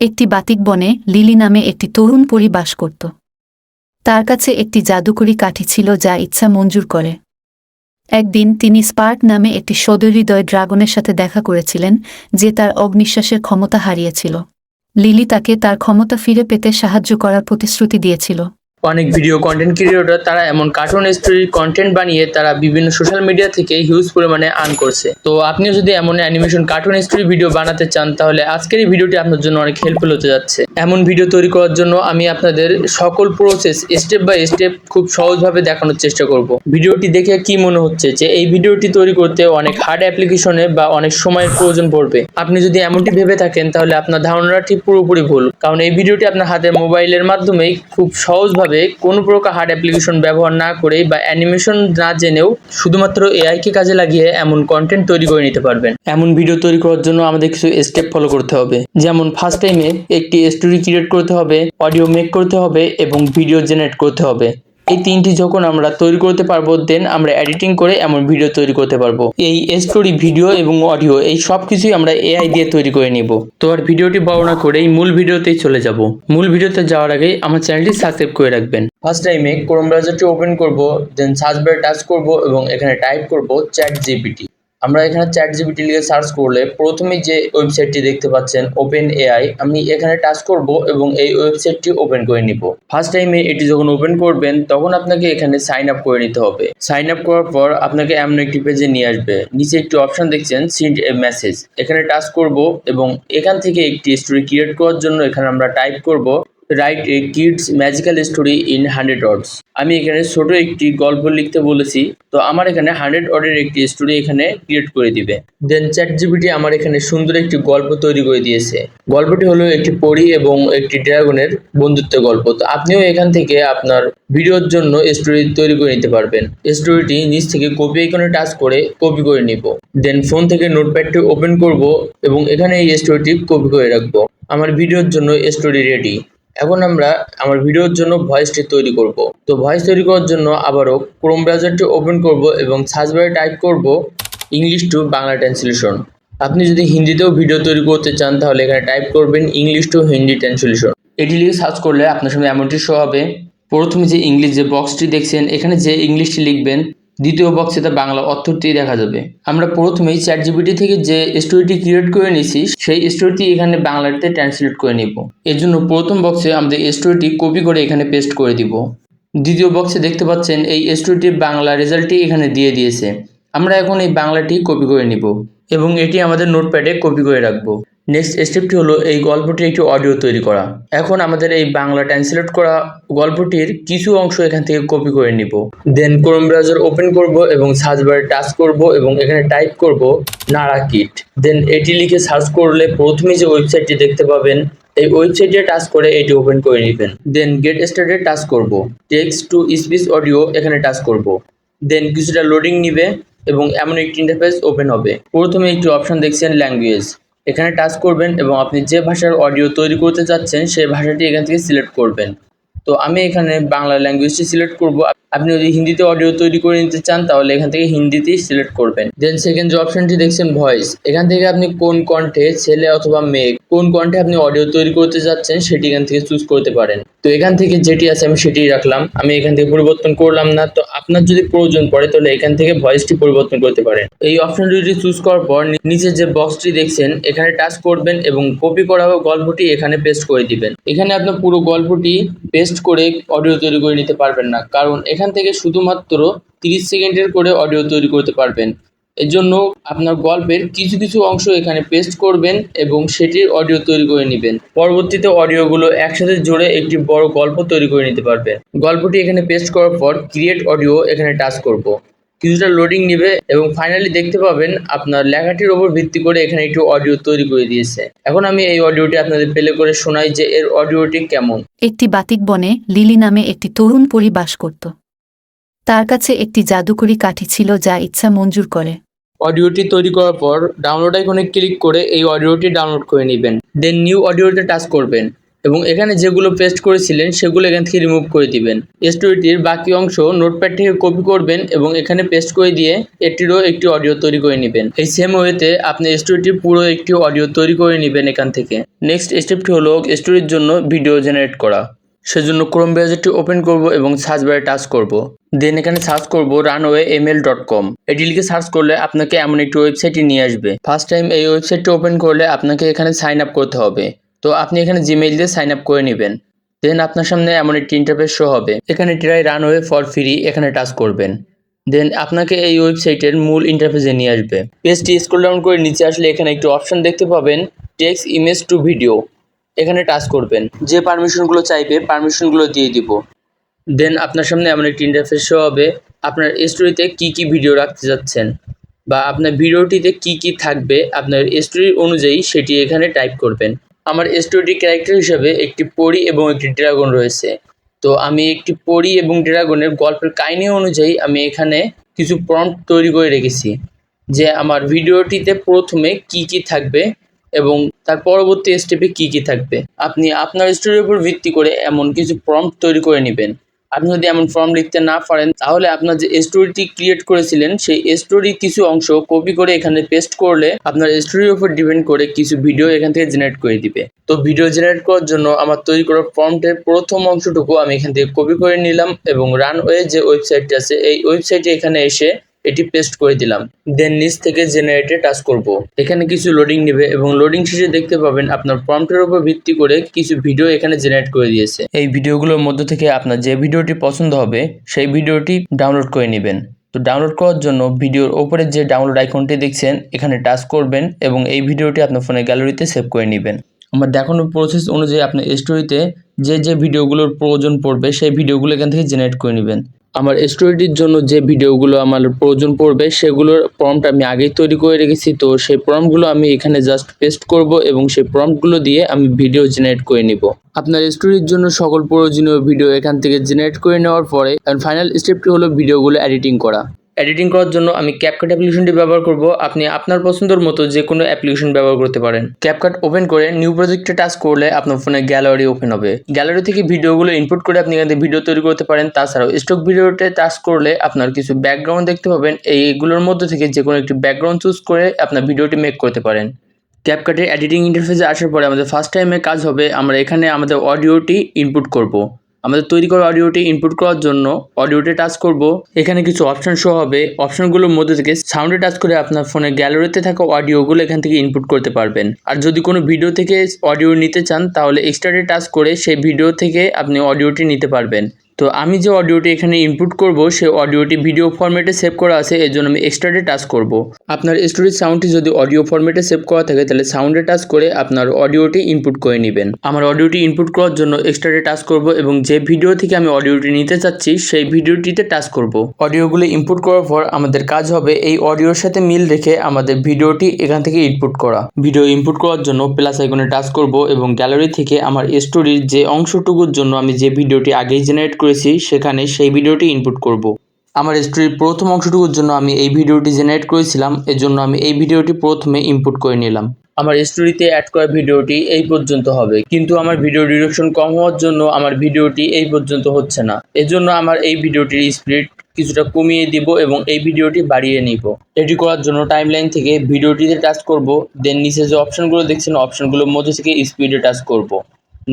একটি বাতিক বনে লিলি নামে একটি তরুণ পরী বাস করত। তার কাছে একটি জাদুকরী কাঠি ছিল যা ইচ্ছা মঞ্জুর করে। একদিন তিনি স্পার্ক নামে একটি সদহৃদয় ড্রাগনের সাথে দেখা করেছিলেন, যে তার অগ্নিশ্বাসের ক্ষমতা হারিয়েছিল। লিলি তাকে তার ক্ষমতা ফিরে পেতে সাহায্য করার প্রতিশ্রুতি দিয়েছিল। অনেক ভিডিও কন্টেন্ট ক্রিয়েটর তারা এমন কার্টুন স্টোরির কন্টেন্ট বানিয়ে তারা বিভিন্ন সোশ্যাল মিডিয়া থেকে হিউজ পরিমাণে আর্ন করছে। তো আপনিও যদি এমন অ্যানিমেশন কার্টুন স্টোরি ভিডিও বানাতে চান, তাহলে আজকের এই ভিডিওটি আপনার জন্য অনেক হেল্পফুল হতে যাচ্ছে। এমন ভিডিও তৈরি করার জন্য আমি আপনাদের সকল প্রসেস স্টেপ বাই স্টেপ খুব সহজভাবে দেখানোর চেষ্টা করব। ভিডিওটি দেখে কি মনে হচ্ছে যে এই ভিডিওটি তৈরি করতে অনেক হার্ড অ্যাপ্লিকেশনে বা অনেক সময়ের প্রয়োজন পড়বে? আপনি যদি এমনটি ভেবে থাকেন তাহলে আপনার ধারণাটা ঠিক পুরোপুরি ভুল, কারণ এই ভিডিওটি আপনার হাতের মোবাইলের মাধ্যমেই খুব সহজভাবে কোনো প্রকার হার্ড অ্যাপ্লিকেশন ব্যবহার না করেই বা অ্যানিমেশন না জেনেও শুধুমাত্র এআই কে কাজে লাগিয়ে এমন কন্টেন্ট তৈরি করে নিতে পারবেন। এমন ভিডিও তৈরি করার জন্য আমাদের কিছু স্টেপ ফলো করতে হবে। যেমন ফার্স্ট টাইমে একটি স্টোরি ক্রিয়েট করতে হবে, অডিও মেক করতে হবে এবং ভিডিও জেনারেট করতে হবে। এই তিনটি যখন আমরা তৈরি করতে পারবো, দেন আমরা এডিটিং করে এমন ভিডিও তৈরি করতে পারবো। এই স্টোরি, ভিডিও এবং অডিও এই সব কিছুই আমরা এআই দিয়ে তৈরি করে নিব। তো আর ভিডিওটি বড় না করেই মূল ভিডিওতেই চলে যাব। মূল ভিডিওতে যাওয়ার আগে আমার চ্যানেলটি সাবস্ক্রাইব করে রাখবেন। ফার্স্ট টাইমে ক্রোম ব্রাউজারটি ওপেন করব, দেন সার্চ বারে টাচ করব এবং এখানে টাইপ করব চ্যাটজিপিটি। আমরা এখানে চ্যাটজিপিটি লিখে সার্চ করলে প্রথমেই যে ওয়েবসাইটটি দেখতে পাচ্ছেন ওপেন এআই, আমি এখানে টাচ করব এবং এই ওয়েবসাইটটি ওপেন করে নিব। ফার্স্ট টাইমে এটি যখন ওপেন করবেন তখন আপনাকে এখানে সাইন আপ করে নিতে হবে। সাইন আপ করার পর আপনাকে এমন একটি পেজে নিয়ে আসবে। নিচে একটি অপশন দেখছেন সেন্ড এ মেসেজ, এখানে টাচ করব এবং এখান থেকে একটি স্টোরি ক্রিয়েট করার জন্য এখানে আমরা টাইপ করব write a kids magical story in 100 words. আমি এখানে ছোট একটি গল্প লিখতে বলেছি, তো আমার এখানে 100 ওয়ার্ডের একটি স্টোরি এখানে ক্রিয়েট করে দিবে। দেন চ্যাটজিপিটি আমার এখানে সুন্দর একটি গল্প তৈরি করে দিয়েছে। গল্পটি হলো একটি পরী এবং একটি ড্রাগনের বন্ধুত্বের গল্প। তো আপনিও এখান থেকে আপনার ভিডিওর জন্য স্টোরি তৈরি করে নিতে পারবেন। স্টোরিটি নিচ থেকে কপি আইকনে টাচ করে কপি করে নিব। দেন ফোন থেকে নোটপ্যাডটি ওপেন করব এবং এখানে এই স্টোরিটি কপি করে রাখবো। আমার ভিডিওর জন্য স্টোরি রেডি। এখন আমরা আমার ভিডিওর জন্য ভয়েসটি তৈরি করব। তো ভয়েস তৈরি করার জন্য আবারও ক্রোম ব্রাউজারটি ওপেন করব এবং সার্চ বারে টাইপ করব ইংলিশ টু বাংলা ট্রান্সলেশন। আপনি যদি হিন্দিতেও ভিডিও তৈরি করতে চান তাহলে এখানে টাইপ করবেন ইংলিশ টু হিন্দি ট্রান্সলেশন। এটি লিখে সার্চ করলে আপনার সামনে এমনটি শো হবে। প্রথমে যে ইংলিশ যে বক্সটি দেখছেন, এখানে যে ইংলিশটি লিখবেন, দ্বিতীয় বক্সে তার বাংলা অর্থটি দেখা যাবে। আমরা প্রথমেই চ্যাটজিপিটি থেকে যে স্টোরিটি ক্রিয়েট করে নিয়েছি সেই স্টোরিটি এখানে বাংলাতে ট্রান্সলেট করে নিব। এর জন্য প্রথম বক্সে আমাদের স্টোরিটি কপি করে এখানে পেস্ট করে দিব। দ্বিতীয় বক্সে দেখতে পাচ্ছেন এই স্টোরিটির বাংলা রেজাল্টটি এখানে দিয়ে দিয়েছে। আমরা এখন এই বাংলাটি কপি করে নিব এবং এটি আমাদের নোটপ্যাডে কপি করে রাখবো। নেক্সট স্টেপটি হলো এই গল্পটির একটি অডিও তৈরি করা। এখন আমাদের এই বাংলা ট্রান্সলেট করা গল্পটির কিছু অংশ এখান থেকে কপি করে নিব। দেন ক্রোম ব্রাউজার ওপেন করব এবং সার্চ বারে টাচ করব এবং এখানে টাইপ করব নারাকিট। দেন এটি লিখে সার্চ করলে প্রথমে যে ওয়েবসাইটটি দেখতে পাবেন, এই ওয়েবসাইটে টাচ করে এটি ওপেন করে নেবেন। দেন গেট স্টার্টেড টাচ করব, টেক্সট টু স্পিচ অডিও এখানে টাচ করব। দেন কিছুটা লোডিং নিবে এবং এমন একটি ইন্টারফেস ওপেন হবে। প্রথমে একটি অপশন দেখছেন ল্যাঙ্গুয়েজ, এখানে টাচ করবেন এবং আপনি যে ভাষার অডিও তৈরি করতে চাচ্ছেন সেই ভাষাটি এখান থেকে সিলেক্ট করবেন। তো আমি এখানে বাংলা ল্যাঙ্গুয়েজটি সিলেক্ট করব। আপনি যদি হিন্দিতে অডিও তৈরি করে নিতে চান তাহলে এখান থেকে হিন্দিতেই সিলেক্ট করবেন। দেন সেকেন্ড যে অপশনটি দেখছেন ভয়েস, এখান থেকে আপনি কোন কণ্ঠে, ছেলে অথবা মেয়ে, কোন কণ্ঠে আপনি অডিও তৈরি করতে যাচ্ছেন সেটি এখান থেকে চুজ করতে পারেন। তো এখান থেকে যেটি আছে আমি সেটিই রাখলাম, আমি এখান থেকে পরিবর্তন করলাম না। তো আপনার যদি প্রয়োজন পড়ে তাহলে এখান থেকে ভয়েসটি পরিবর্তন করতে পারেন। এই অপশন দুটি চুজ করার পর নিচে যে বক্সটি দেখছেন এখানে টাচ করবেন এবং কপি করা গল্পটি এখানে পেস্ট করে দিবেন। এখানে আপনার পুরো গল্পটি পেস্ট করে অডিও তৈরি করে নিতে পারবেন না, কারণ এখান থেকে শুধুমাত্র 30 সেকেন্ডের করে অডিও তৈরি করতে পারবেন। এর জন্য আপনার গল্পের কিছু কিছু অংশ এখানে পেস্ট করবেন এবং সেটির অডিও তৈরি করে নেবেন। পরবর্তীতে অডিওগুলো একসাথে জুড়ে একটি বড় গল্প তৈরি করে নিতে পারবেন। গল্পটি এখানে পেস্ট করার পর ক্রিয়েট অডিও এখানে টাচ করব। কিছুটা লোডিং নেবে এবং ফাইনালি দেখতে পাবেন আপনার লেখাটির উপর ভিত্তি করে এখানে একটু অডিও তৈরি করে দিয়েছে। এখন আমি এই অডিওটি আপনাদের প্লে করে শোনাই যে এর অডিওটি কেমন। একটি বাতিক বনে লিলি নামে একটি তরুণ পরী বাস করত। তার কাছে একটি জাদুকরী কাঠি ছিল যা ইচ্ছা মঞ্জুর করে। অডিওটি তৈরি করার পর ডাউনলোড আইকনে ক্লিক করে এই অডিওটি ডাউনলোড করে নেবেন। দেন নিউ অডিওতে টাচ করবেন। এবং এখানে যেগুলো পেস্ট করেছিলেন সেগুলো এখান থেকে রিমুভ করে দিবেন। স্টোরিটির বাকি অংশ নোটপ্যাড থেকে কপি করবেন এবং এখানে পেস্ট করে দিয়ে এটিরও একটি অডিও তৈরি করে নেবেন। এই সেম ওয়েতে আপনি স্টোরিটির পুরো একটি অডিও তৈরি করে নেবেন এখান থেকে। নেক্সট স্টেপটি হলো স্টোরির জন্য ভিডিও জেনারেট করা। সেজন্য ক্রোম ব্রাউজারটি ওপেন করব এবং সার্চ বারে টাচ করব। দেন এখানে সার্চ করব runwayml.com। এটি লিখে সার্চ করলে আপনাকে এমন একটি ওয়েবসাইটে নিয়ে আসবে। ফার্স্ট টাইম এই ওয়েবসাইটটি ওপেন করলে আপনাকে এখানে সাইন আপ করতে হবে। তো আপনি এখানে জিমেইল দিয়ে সাইন আপ করে নেবেন। দেন আপনার সামনে এমন একটি ইন্টারফেস শো হবে। এখানে ট্রাই রানওয়ে ফর ফ্রি এখানে টাচ করবেন। দেন আপনাকে এই ওয়েবসাইটের মূল ইন্টারফেসে নিয়ে আসবে। পেজটি স্ক্রল ডাউন করে নিচে আসলে এখানে একটি অপশন দেখতে পাবেন, টেক্সট ইমেজ টু ভিডিও। এখানে টাচ করবেন। যে পারমিশনগুলো চাইবে পারমিশনগুলো দিয়ে দিব। দেন আপনার সামনে এমন একটি ইন্টারফেস শো হবে। আপনার স্টোরিতে কি ভিডিও রাখতে যাচ্ছেন বা আপনার ভিডিওটিতে কি থাকবে আপনার স্টোরি অনুযায়ী সেটি এখানে টাইপ করবেন। আমার স্টোরিটির ক্যারেক্টার হিসেবে একটি পরী এবং একটি ড্রাগন রয়েছে। তো আমি একটি পরী এবং ড্রাগনের গল্পের কাহিনী অনুযায়ী আমি এখানে কিছু প্রম্পট তৈরি করে রেখেছি যে আমার ভিডিওটিতে প্রথমে কি থাকবে এবং তার পরবর্তী স্টেপে কি থাকবে। আপনি আপনার স্টোরির উপর ভিত্তি করে এমন কিছু প্রম্পট তৈরি করে নেবেন। আপনি যদি এমন ফর্ম লিখতে না পারেন তাহলে আপনার যে স্টোরিটি ক্রিয়েট করেছিলেন সেই স্টোরির কিছু অংশ কপি করে এখানে পেস্ট করলে আপনার স্টোরির উপর ডিপেন্ড করে কিছু ভিডিও এখান থেকে জেনারেট করে দিবে। তো ভিডিও জেনারেট করার জন্য আমার তৈরি করা প্রম্পটের প্রথম অংশটুকু আমি এখান থেকে কপি করে নিলাম এবং রানওয়ে যে ওয়েবসাইটটি আছে এই ওয়েবসাইটে এখানে এসে এটি পেস্ট করে দিলাম। দেন নিচ থেকে জেনারেটে টাচ করব। এখানে কিছু লোডিং নেবে এবং লোডিং শেষে দেখতে পাবেন আপনার প্রম্পটের উপর ভিত্তি করে কিছু ভিডিও এখানে জেনারেট করে দিয়েছে। এই ভিডিওগুলোর মধ্যে থেকে আপনার যে ভিডিওটি পছন্দ হবে সেই ভিডিওটি ডাউনলোড করে নেবেন। তো ডাউনলোড করার জন্য ভিডিওর উপরে যে ডাউনলোড আইকনটি দেখছেন এখানে টাচ করবেন এবং এই ভিডিওটি আপনার ফোনের গ্যালারিতে সেভ করে নেবেন। আমার দেখানোর প্রসেস অনুযায়ী আপনার স্টোরিতে যে ভিডিওগুলোর প্রয়োজন পড়বে সেই ভিডিওগুলো এখান থেকে জেনারেট করে নেবেন। আমার স্টোরিটির জন্য যে ভিডিওগুলো আমার প্রয়োজন পড়বে সেগুলোর প্রম্পট আমি আগেই তৈরি করে রেখেছি। তো সেই প্রম্পটগুলো আমি এখানে জাস্ট পেস্ট করব এবং সেই প্রম্পটগুলো দিয়ে আমি ভিডিও জেনারেট করে নিব। আপনার স্টোরির জন্য সকল প্রয়োজনীয় ভিডিও এখান থেকে জেনারেট করে নেওয়ার পরে ফাইনাল স্টেপটি হলো ভিডিওগুলো এডিটিং করা। এডিটিং করার জন্য আমি ক্যাপকাট অ্যাপ্লিকেশনটি ব্যবহার করব। আপনি আপনার পছন্দের মতো যে কোনো অ্যাপ্লিকেশন ব্যবহার করতে পারেন। ক্যাপকাট ওপেন করে নিউ প্রজেক্টে টাচ করলে আপনার ফোনে গ্যালারি ওপেন হবে। গ্যালারি থেকে ভিডিওগুলো ইনপুট করে আপনি এখান থেকে ভিডিও তৈরি করতে পারেন। তাছাড়াও স্টক ভিডিওতে টাচ করলে আপনার কিছু ব্যাকগ্রাউন্ড দেখতে পাবেন। এইগুলোর মধ্যে থেকে যে কোনো একটি ব্যাকগ্রাউন্ড চুজ করে আপনার ভিডিওটি মেক করতে পারেন। ক্যাপকাটের এডিটিং ইন্টারফেসে আসার পরে আমাদের ফার্স্ট টাইমে কাজ হবে আমরা এখানে আমাদের অডিওটি ইনপুট করব। আমাদের তৈরি করা অডিওটি ইনপুট করার জন্য অডিওতে টাচ করব। এখানে কিছু অপশন শো হবে। অপশনগুলোর মধ্যে থেকে সাউন্ডে টাচ করে আপনার ফোনের গ্যালারিতে থাকা অডিওগুলো এখান থেকে ইনপুট করতে পারবেন। আর যদি কোনো ভিডিও থেকে অডিও নিতে চান তাহলে এক্সট্রাতে টাচ করে সেই ভিডিও থেকে আপনি অডিওটি নিতে পারবেন। তো আমি যে অডিওটি এখানে ইনপুট করব সেই অডিওটি ভিডিও ফরম্যাটে সেভ করা আছে, এর জন্য আমি এক্সট্রাতে টাচ করব। আপনার স্টোরির সাউন্ডটি যদি অডিও ফরম্যাটে সেভ করা থাকে তাহলে সাউন্ডে টাচ করে আপনার অডিওটি ইনপুট করে নেবেন। আমার অডিওটি ইনপুট করার জন্য এক্সট্রাতে টাচ করব এবং যে ভিডিও থেকে আমি অডিওটি নিতে চাচ্ছি সেই ভিডিওটিতে টাচ করব। অডিওগুলো ইনপুট করার পর আমাদের কাজ হবে এই অডিওর সাথে মিল রেখে আমাদের ভিডিওটি এখান থেকে ইনপুট করা। ভিডিও ইনপুট করার জন্য প্লাস আইকনে টাচ করব এবং গ্যালারি থেকে আমার স্টোরির যে অংশটুকুর জন্য আমি যে ভিডিওটি আগেই জেনারেট করেছি সেখানে সেই ভিডিওটি ইনপুট করব। আমার স্টোরির প্রথম অংশটুকুর জন্য আমি এই ভিডিওটি জেনারেট করেছিলাম, এর জন্য আমি এই ভিডিওটি প্রথমে ইনপুট করে নিলাম। আমার স্টোরিতে অ্যাড করা ভিডিওটি এই পর্যন্ত হবে, কিন্তু আমার ভিডিও ডিউরেশন কম হওয়ার জন্য আমার ভিডিওটি এই পর্যন্ত হচ্ছে না। এজন্য আমার এই ভিডিওটির স্পিড কিছুটা কমিয়ে দিব এবং এই ভিডিওটি বাড়িয়ে নিব। এটি করার জন্য টাইমলাইন থেকে ভিডিওটিতে টাচ করব। দেন নিচে যে অপশনগুলো দেখছেন অপশনগুলোর মধ্যে থেকে স্পিডে টাচ করব,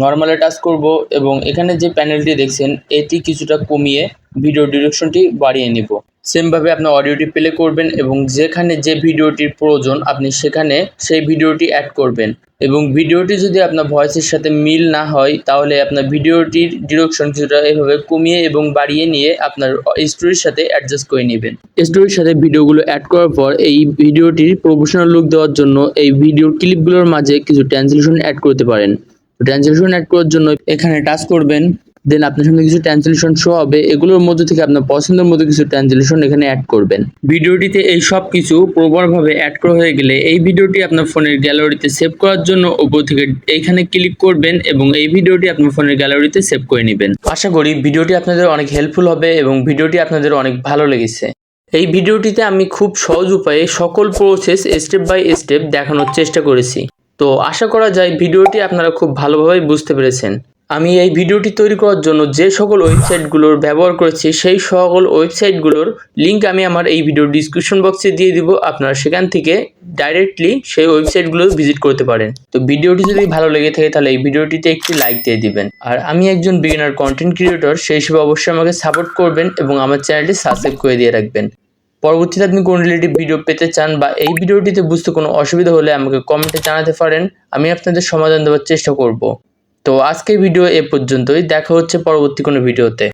নর্মালে টাচ করব এবং এখানে যে প্যানেলটি দেখছেন এটি কিছুটা কমিয়ে ভিডিও ডিউরেশনটি বাড়িয়ে নিব। সেমভাবে আপনার অডিওটি প্লে করবেন এবং যেখানে যে ভিডিওটির প্রয়োজন আপনি সেখানে সেই ভিডিওটি অ্যাড করবেন এবং ভিডিওটি যদি আপনার ভয়েসের সাথে মিল না হয় তাহলে আপনার ভিডিওটির ডিরেকশন কিছুটা এভাবে কমিয়ে এবং বাড়িয়ে নিয়ে আপনার স্টোরির সাথে অ্যাডজাস্ট করে নেবেন। স্টোরির সাথে ভিডিওগুলো অ্যাড করার পর এই ভিডিওটির প্রফেশনাল লুক দেওয়ার জন্য এই ভিডিওর ক্লিপগুলোর মাঝে কিছু ট্রান্সলেশন অ্যাড করতে পারেন। ট্রান্সলেশন অ্যাড করার জন্য এখানে টাচ করবেন। দেন আপনার সামনে কিছু ট্রান্সলেশন শো হবে, এগুলোর মধ্যে থেকে আপনার পছন্দের মতো কিছু ট্রান্সলেশন এখানে অ্যাড করবেন। ভিডিওটিতে এই সব কিছু প্রপারভাবে অ্যাড করা হয়ে গেলে এই ভিডিওটি আপনার ফোনের গ্যালারিতে সেভ করার জন্য উপর থেকে এইখানে ক্লিক করবেন এবং এই ভিডিওটি আপনার ফোনের গ্যালারিতে সেভ করে নেবেন। আশা করি ভিডিওটি আপনাদের অনেক হেল্পফুল হবে এবং ভিডিওটি আপনাদের অনেক ভালো লেগেছে। এই ভিডিওটিতে আমি খুব সহজ উপায়ে সকল প্রসেস স্টেপ বাই স্টেপ দেখানোর চেষ্টা করেছি। তো আশা করা যায় ভিডিওটি আপনারা খুব ভালোভাবে বুঝতে পেরেছেন। আমি এই ভিডিওটি তৈরি করার জন্য যে সকল ওয়েবসাইটগুলোর ব্যবহার করেছি সেই সকল ওয়েবসাইটগুলোর লিঙ্ক আমি আমার এই ভিডিওর ডিসক্রিপশন বক্সে দিয়ে দিব। আপনারা সেখান থেকে ডাইরেক্টলি সেই ওয়েবসাইটগুলো ভিজিট করতে পারেন। তো ভিডিওটি যদি ভালো লেগে থাকে তাহলে এই ভিডিওটিতে একটি লাইক দিয়ে দিবেন। আর আমি একজন বিগিনার কন্টেন্ট ক্রিয়েটর, সেই হিসেবে অবশ্যই আমাকে সাপোর্ট করবেন এবং আমার চ্যানেলটি সাবস্ক্রাইব করে দিয়ে রাখবেন। পরবর্তীতে আপনি কোন রিলেটিভ ভিডিও পেতে চান বা এই ভিডিওটিতে বুঝতে কোনো অসুবিধা হলে আমাকে কমেন্টে জানাতে পারেন, আমি আপনাদের সমাধান দেওয়ার চেষ্টা করব। তো আজকের ভিডিও এ পর্যন্তই, দেখা হচ্ছে পরবর্তী কোনো ভিডিওতে।